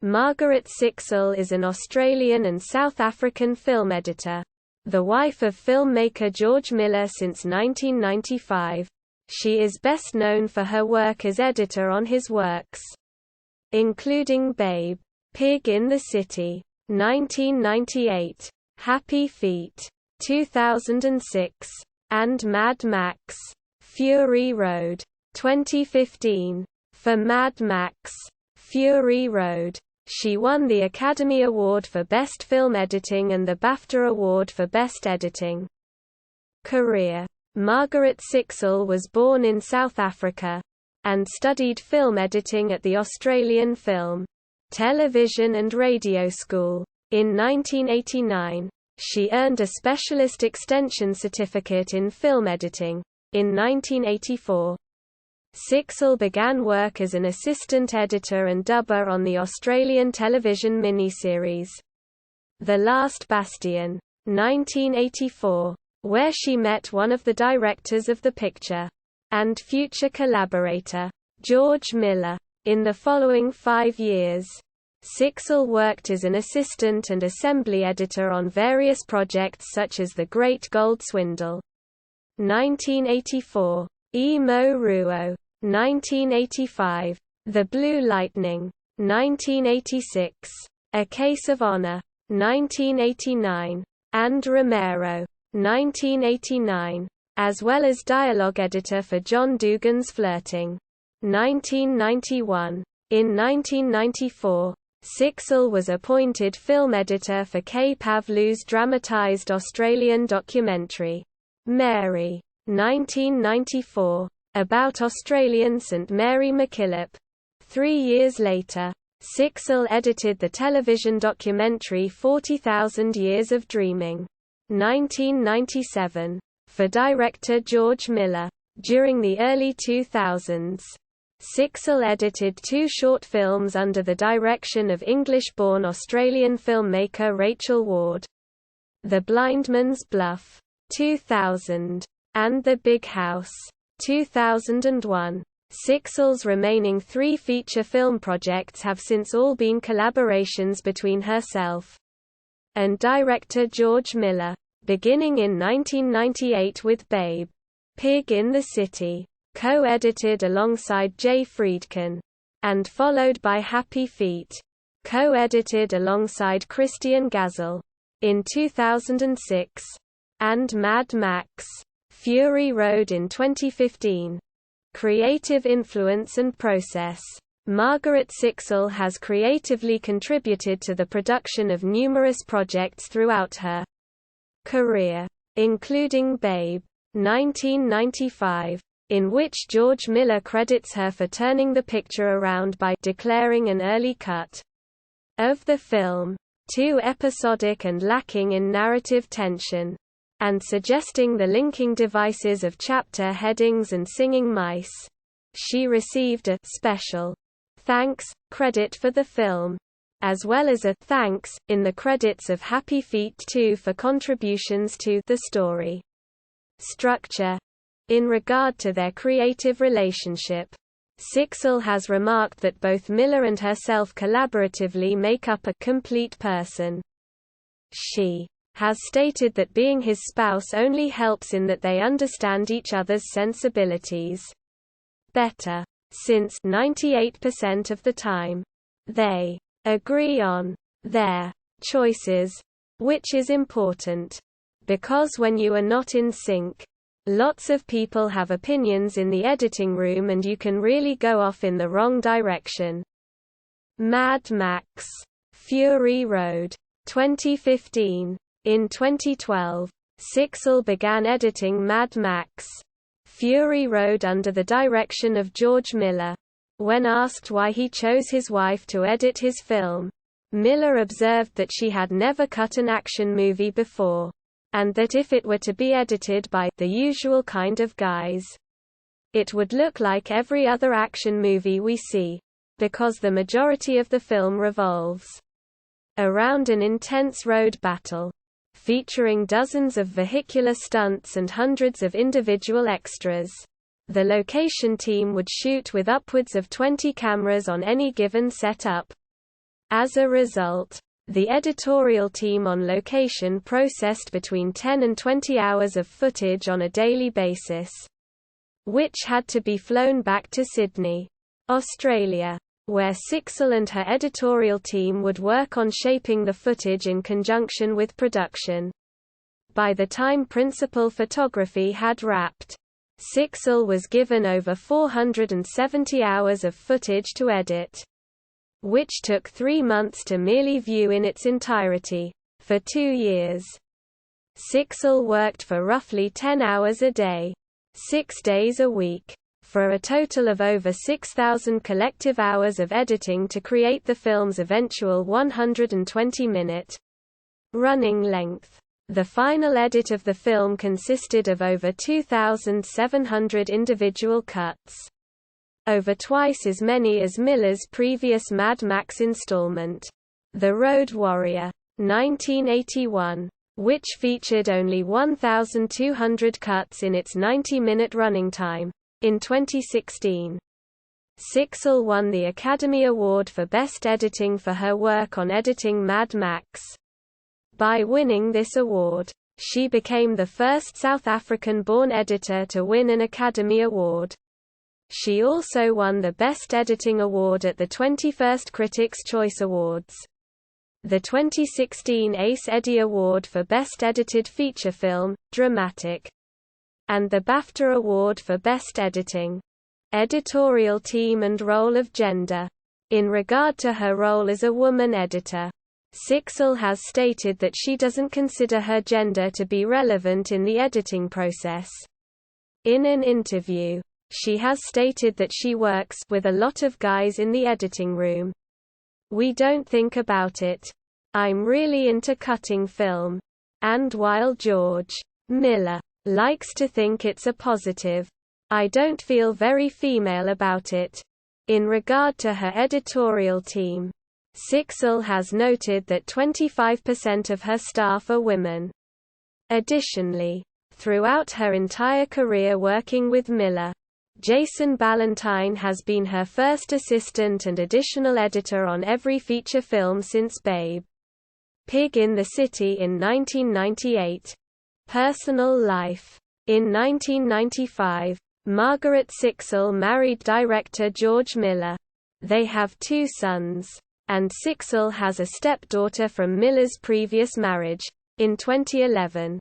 Margaret Sixel is an Australian and South African film editor. The wife of filmmaker George Miller since 1995. She is best known for her work as editor on his works, including Babe, Pig in the City, 1998, Happy Feet, 2006, and Mad Max: Fury Road, 2015. For Mad Max: Fury Road, she won the Academy Award for Best Film Editing and the BAFTA Award for Best Editing. Career: Margaret Sixel was born in South Africa, and studied film editing at the Australian Film, Television and Radio School. In 1989, she earned a Specialist Extension Certificate in Film Editing. In 1984, Sixel began work as an assistant editor and dubber on the Australian television miniseries The Last Bastion, 1984, where she met one of the directors of the picture, and future collaborator, George Miller. In the following 5 years, Sixel worked as an assistant and assembly editor on various projects such as The Great Gold Swindle, 1984, E-Mo Ruo, 1985, The Blue Lightning, 1986, A Case of Honor, 1989, and Romero, 1989, as well as dialogue editor for John Dugan's Flirting, 1991. In 1994, Sixel was appointed film editor for Kay Pavlu's dramatised Australian documentary, Mary, 1994, about Australian St Mary MacKillop. 3 years later, Sixel edited the television documentary 40,000 Years of Dreaming, 1997, for director George Miller. During the early 2000s, Sixel edited 2 short films under the direction of English-born Australian filmmaker Rachel Ward: The Blindman's Bluff, 2000, and The Big House, 2001. Sixel's remaining 3 feature film projects have since all been collaborations between herself and director George Miller, beginning in 1998 with Babe, Pig in the City, co-edited alongside Jay Friedkin, and followed by Happy Feet, co-edited alongside Christian Gazel, in 2006, and Mad Max: Fury Road in 2015. Creative influence and process. Margaret Sixel has creatively contributed to the production of numerous projects throughout her career, including Babe, 1995, in which George Miller credits her for turning the picture around by declaring an early cut of the film too episodic and lacking in narrative tension, and suggesting the linking devices of chapter headings and singing mice. She received a special thanks credit for the film, as well as a thanks in the credits of Happy Feet 2 for contributions to the story structure. In regard to their creative relationship, Sixel has remarked that both Miller and herself collaboratively make up a complete person. She has stated that being his spouse only helps in that they understand each other's sensibilities better, since 98% of the time they agree on their choices, which is important, because when you are not in sync, lots of people have opinions in the editing room and you can really go off in the wrong direction. Mad Max: Fury Road, 2015. In 2012, Sixel began editing Mad Max: Fury Road under the direction of George Miller. When asked why he chose his wife to edit his film, Miller observed that she had never cut an action movie before, and that if it were to be edited by the usual kind of guys, it would look like every other action movie we see, because the majority of the film revolves around an intense road battle, featuring dozens of vehicular stunts and hundreds of individual extras. The location team would shoot with upwards of 20 cameras on any given setup. As a result, the editorial team on location processed between 10 and 20 hours of footage on a daily basis, which had to be flown back to Sydney, Australia, where Sixel and her editorial team would work on shaping the footage in conjunction with production. By the time principal photography had wrapped, Sixel was given over 470 hours of footage to edit, which took 3 months to merely view in its entirety. For 2 years, Sixel worked for roughly 10 hours a day, 6 days a week, for a total of over 6,000 collective hours of editing to create the film's eventual 120-minute running length. The final edit of the film consisted of over 2,700 individual cuts, over twice as many as Miller's previous Mad Max installment, The Road Warrior, 1981, which featured only 1,200 cuts in its 90-minute running time. In 2016, Sixel won the Academy Award for Best Editing for her work on editing Mad Max. By winning this award, she became the first South African-born editor to win an Academy Award. She also won the Best Editing Award at the 21st Critics' Choice Awards, the 2016 Ace Eddie Award for Best Edited Feature Film, Dramatic, and the BAFTA Award for Best Editing, Editorial Team and Role of Gender. In regard to her role as a woman editor, Sixel has stated that she doesn't consider her gender to be relevant in the editing process. In an interview, she has stated that she works with a lot of guys in the editing room. We don't think about it. I'm really into cutting film. And while George Miller likes to think it's a positive, I don't feel very female about it. In regard to her editorial team, Sixel has noted that 25% of her staff are women. Additionally, throughout her entire career working with Miller, Jason Ballantyne has been her first assistant and additional editor on every feature film since Babe, Pig in the City in 1998. Personal life. In 1995, Margaret Sixel married director George Miller. They have 2 sons, and Sixel has a stepdaughter from Miller's previous marriage. In 2011,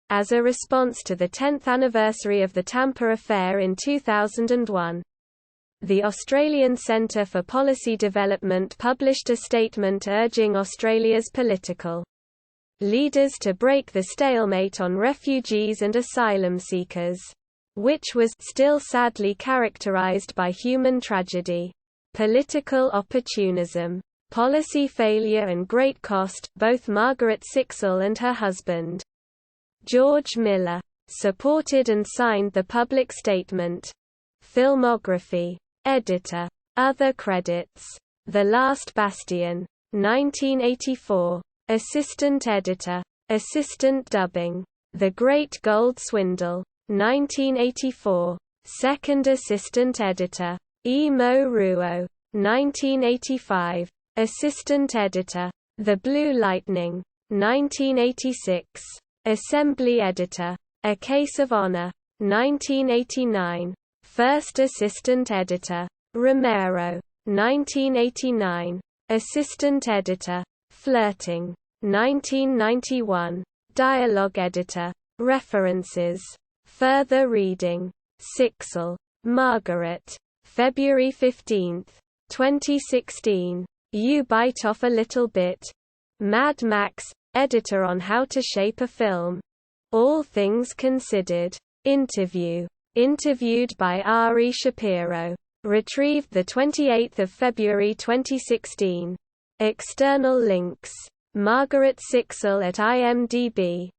as a response to the 10th anniversary of the Tampa affair in 2001, the Australian Centre for Policy Development published a statement urging Australia's political leaders to break the stalemate on refugees and asylum seekers, which was still sadly characterised by human tragedy, political opportunism, policy failure and great cost. Both Margaret Sixel and her husband, George Miller, supported and signed the public statement. Filmography. Editor. Other credits. The Last Bastion, 1984. Assistant editor. Assistant dubbing. The Great Gold Swindle, 1984. Second assistant editor. E. Mo Ruo, 1985. Assistant editor. The Blue Lightning, 1986. Assembly editor. A Case of Honor, 1989. First assistant editor. Romero, 1989. Assistant editor. Flirting, 1991. Dialogue editor. References. Further reading. Sixel, Margaret. February 15, 2016. You Bite Off a Little Bit. Mad Max, editor on How to Shape a Film. All Things Considered. Interview. Interviewed by Ari Shapiro. Retrieved 28 February 2016. External links. Margaret Sixel at IMDb.